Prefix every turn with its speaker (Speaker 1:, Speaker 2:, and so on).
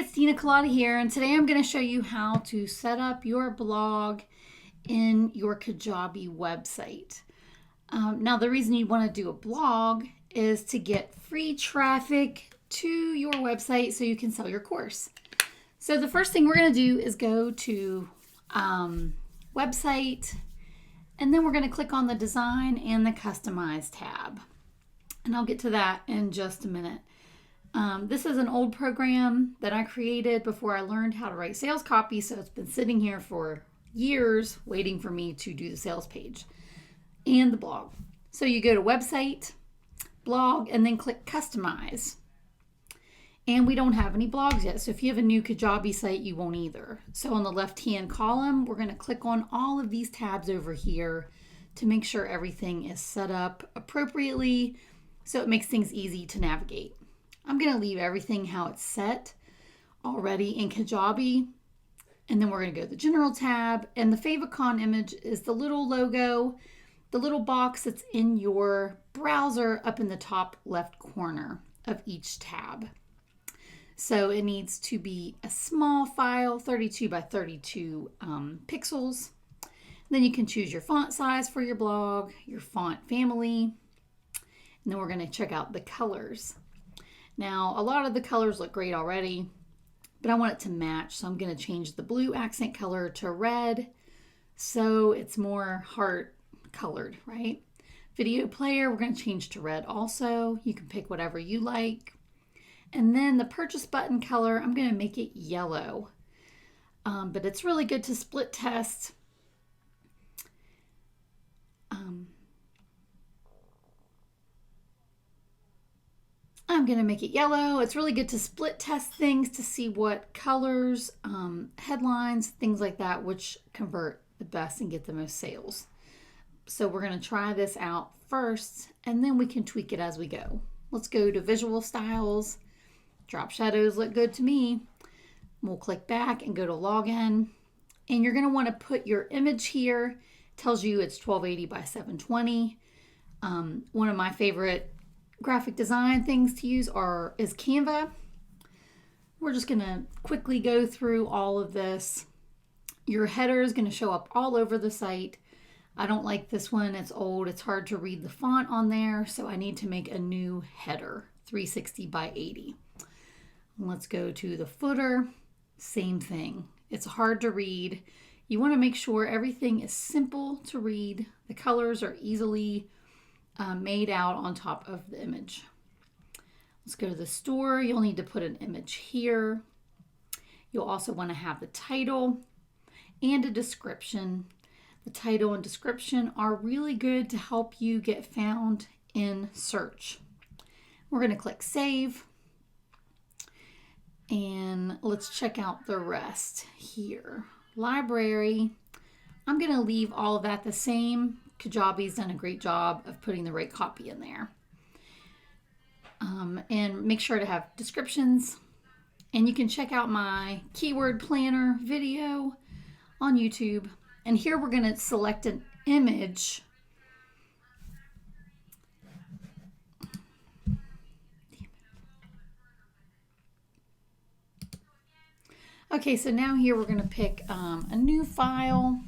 Speaker 1: it's Dina Colada here, and today I'm going to show you how to set up your blog in your Kajabi website. Now, the reason you want to do a blog is to get free traffic to your website so you can sell your course. So the first thing we're going to do is go to website, and then we're going to click on the design and the customize tab. And I'll get to that in just a minute. This is an old program that I created before I learned how to write sales copy, so it's been sitting here for years waiting for me to do the sales page and the blog. So you go to website, blog, and then click customize. And we don't have any blogs yet, so if you have a new Kajabi site, you won't either. So on the left-hand column, we're going to click on all of these tabs over here to make sure everything is set up appropriately so it makes things easy to navigate. I'm going to leave everything how it's set already in Kajabi. And then we're going to go to the General tab. And the favicon image is the little logo, the little box that's in your browser up in the top left corner of each tab. So it needs to be a small file, 32 by 32 pixels. Then you can choose your font size for your blog, your font family. And then we're going to check out the colors. Now, a lot of the colors look great already, but I want it to match. So I'm going to change the blue accent color to red so it's more heart colored, right? Video player, we're going to change to red also. You can pick whatever you like. And then the purchase button color, I'm going to make it yellow. But it's really good to split test. I'm going to make it yellow. It's really good to split test things to see what colors, headlines, things like that, which convert the best and get the most sales. So we're going to try this out first, and then we can tweak it as we go. Let's go to visual styles. Drop shadows look good to me. We'll click back and go to login. And you're going to want to put your image here. It tells you it's 1280 by 720. One of my favorite graphic design things to use is Canva. We're just going to quickly go through all of this. Your header is going to show up all over the site. I don't like this one. It's old. It's hard to read the font on there, so I need to make a new header, 360 by 80. Let's go to the footer. Same thing. It's hard to read. You want to make sure everything is simple to read. The colors are easily made out on top of the image. Let's go to the store. You'll need to put an image here. You'll also want to have the title and a description. The title and description are really good to help you get found in search. We're going to click save. And let's check out the rest here. Library. I'm going to leave all of that the same. Kajabi's done a great job of putting the right copy in there. And make sure to have descriptions. And you can check out my keyword planner video on YouTube. And here we're going to select an image. Okay, so now here we're going to pick a new file.